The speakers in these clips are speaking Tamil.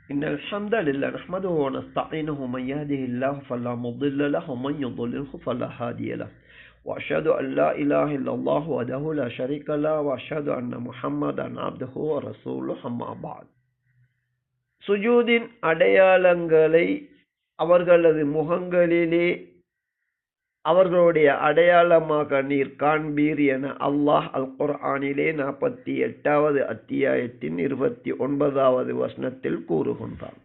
إن الحمد لله نحمده ونستعينه من يهده الله فلا مضل له ومن يضلله فلا هادي له وأشهد أن لا إله إلا الله وحده لا شريك له وأشهد أن محمدا عبده ورسوله أما بعد சுஜூதின் அடையாளங்களை அவர்களது முகங்களிலே அவர்களுடைய அடையாளமாக நீர் காண்பீர் என அல்லாஹ் அல் குர்ஆனிலே 48வது அத்தியாயத்தின் 29வது வசனத்தில் கூறுகின்றார்.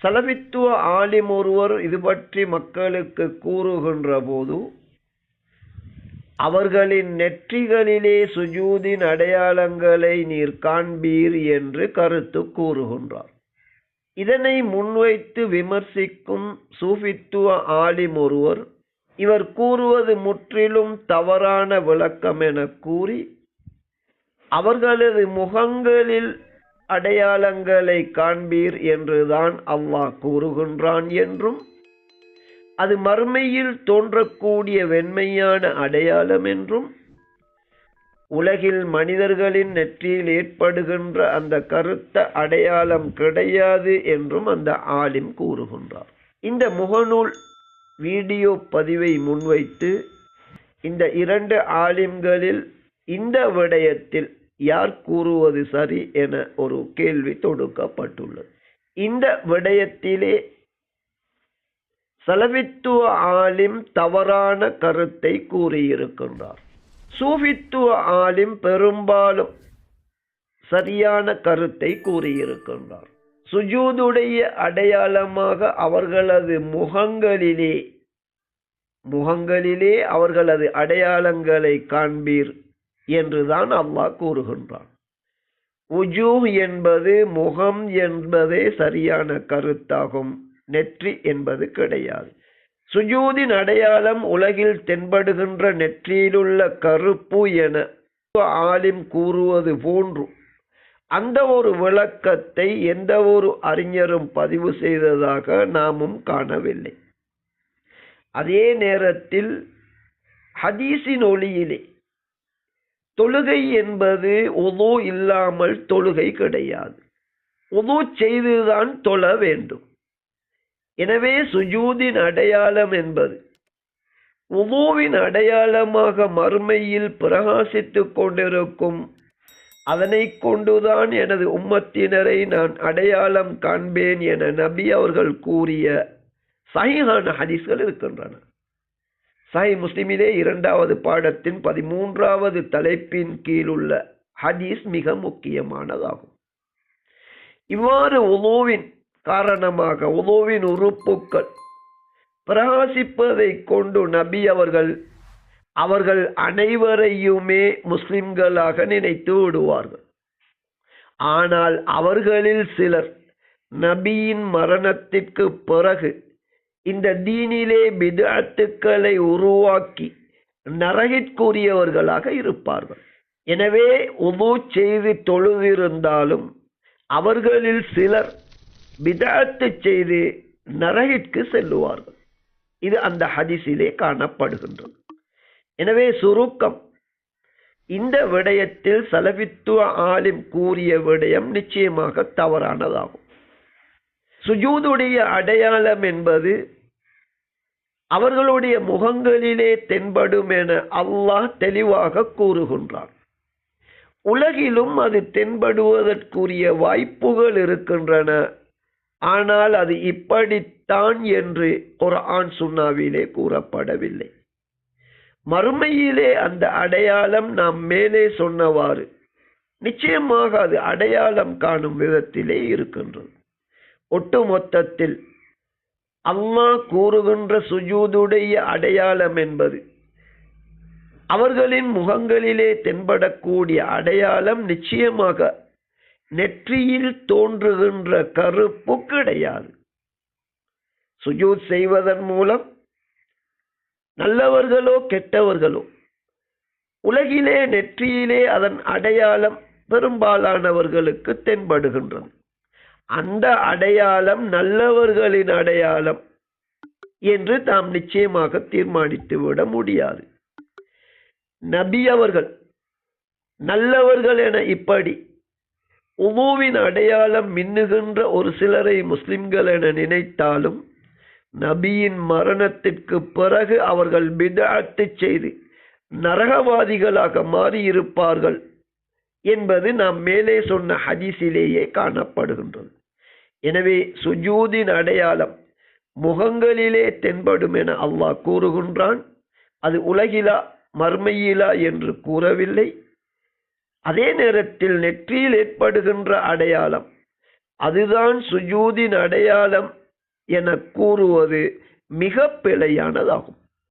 சலபித்துவ ஆலிம் ஒருவர் இது பற்றி மக்களுக்கு கூறுகின்ற போது அவர்களின் நெற்றிகளிலே சுஜூதின் அடையாளங்களை நீர் காண்பீர் என்று கருத்து கூறுகின்றார். இதனை முன்வைத்து விமர்சிக்கும் சூஃபித்துவ ஆலிம் ஒருவர் இவர் கூறுவது முற்றிலும் தவறான விளக்கம் என கூறி அவர்களது முகங்களில் அடையாளங்களை காண்பீர் என்றுதான் அல்லாஹ் கூறுகின்றான் என்றும் அது மறுமையில் தோன்றக்கூடிய வெண்மையான அடையாளம் என்றும் உலகில் மனிதர்களின் நெற்றியில் ஏற்படுகின்ற அந்த கருத்த அடையாளம் கிடையாது என்றும் அந்த ஆலிம் கூறுகின்றார். இந்த முகநூல் வீடியோ பதிவை முன்வைத்து இந்த இரண்டு ஆலிம்களில் இந்த விடயத்தில் யார் கூறுவது சரி என ஒரு கேள்வி தொடுக்கப்பட்டுள்ளது. இந்த விடயத்திலே சலபித்துவ ஆலிம் தவறான கருத்தை கூறியிருக்கின்றார். சூஃபித்துவ ஆலிம் பெரும்பாலும் சரியான கருத்தை கூறியிருக்கின்றார். சுஜூதுடைய அடையாளமாக அவர்களது முகங்களிலே அவர்களது அடையாளங்களை காண்பீர் என்றுதான் அல்லாஹ் கூறுகின்றான். உஜூஹ் என்பது முகம் என்பதே சரியான கருத்தாகும், நெற்றி என்பது கிடையாது. சுஜூதின் அடையாளம் உலகில் தென்படுகின்ற நெற்றியிலுள்ள கருப்பு என ஆலிம் கூறுவது போன்று அந்த ஒரு விளக்கத்தை எந்த ஒரு அறிஞரும் பதிவு செய்ததாக நாமும் காணவில்லை. அதே நேரத்தில் ஹதீஸின் ஒளியிலே தொழுகை என்பது உது இல்லாமல் தொழுகை கிடையாது, உது செய்துதான் தொழ வேண்டும். எனவே சுஜூதின் அடையாளம் என்பது உதுவின் அடையாளமாக மறுமையில் பிரகாசித்துக் கொண்டிருக்கும். அதனை கொண்டுதான் எனது உம்மத்தினரை நான் அடையாளம் காண்பேன் என நபி அவர்கள் கூறிய சஹீஹான ஹதீஸ்கள் இருக்கின்றன. சஹீஹ் முஸ்லிமிலே 2வது பாடத்தின் 13வது தலைப்பின் கீழுள்ள ஹதீஸ் மிக முக்கியமானதாகும். இவ்வாறு உதுவின் காரணமாக உதுவின் உறுப்புக்கள் பிரகாசிப்பதை கொண்டு நபி அவர்கள் அனைவரையுமே முஸ்லிம்களாக நினைத்து விடுவார்கள். ஆனால் அவர்களில் சிலர் நபியின் மரணத்திற்கு பிறகு இந்த தீனிலே பித்அத்துக்களை உருவாக்கி நரகிற்குரியவர்களாக இருப்பார்கள். எனவே உது செய்து தொழுதிருந்தாலும் அவர்களில் சிலர் பித்அத்து செய்து நரகிற்கு செல்லுவார்கள். இது அந்த ஹதீஸிலே காணப்படுகின்றது. எனவே சுருக்கம், இந்த விடயத்தில் சலபித்துவ ஆலிம் கூறிய விடயம் நிச்சயமாக தவறானதாகும். சுஜூதுடைய அடையாளம் என்பது அவர்களுடைய முகங்களிலே தென்படும் என அல்லாஹ் தெளிவாக கூறுகின்றான். உலகிலும் அது தென்படுவதற்குரிய வாய்ப்புகள் இருக்கின்றன. ஆனால் அது இப்படித்தான் என்று குர்ஆன் சுன்னாவிலே கூறப்படவில்லை. மறுமையிலே அந்த அடையாளம் நாம் மேலே சொன்னவாறு நிச்சயமாக அது அடையாளம் காணும் விதத்திலே இருக்கின்றது. ஒட்டுமொத்தத்தில் அல்லாஹ் கூறுகின்ற சுஜூதுடைய அடையாளம் என்பது அவர்களின் முகங்களிலே தென்படக்கூடிய அடையாளம் நிச்சயமாக நெற்றியில் தோன்றுகின்ற கருப்பு கிடையாது. சுஜூத் செய்வதன் மூலம் நல்லவர்களோ கெட்டவர்களோ உலகிலே நெற்றியிலே அதன் அடையாளம் பெரும்பாலானவர்களுக்கு தென்படுகின்றது. அந்த அடையாளம் நல்லவர்களின் அடையாளம் என்று நாம் நிச்சயமாக தீர்மானித்து விட முடியாது. நபி அவர்கள் நல்லவர்கள் என இப்படி உதுவின் அடையாளம் மின்னுகின்ற ஒரு சிலரை முஸ்லிம்கள் என நினைத்தாலும் நபியின் மரணத்திற்கு பிறகு அவர்கள் பித்அத் செய்து நரகவாதிகளாக மாறியிருப்பார்கள் என்பது நாம் மேலே சொன்ன ஹதீஸிலேயே காணப்படுகின்றது. எனவே சுஜூதின் அடையாளம் முகங்களிலே தென்படும் என அல்லாஹ் கூறுகின்றான். அது உலகிலா மர்மையிலா என்று கூறவில்லை. அதே நேரத்தில் நெற்றியில் ஏற்படுகின்ற அடையாளம் அதுதான் சுஜூதின் அடையாளம் என கூறுவது மிக பிழையானதாகும்.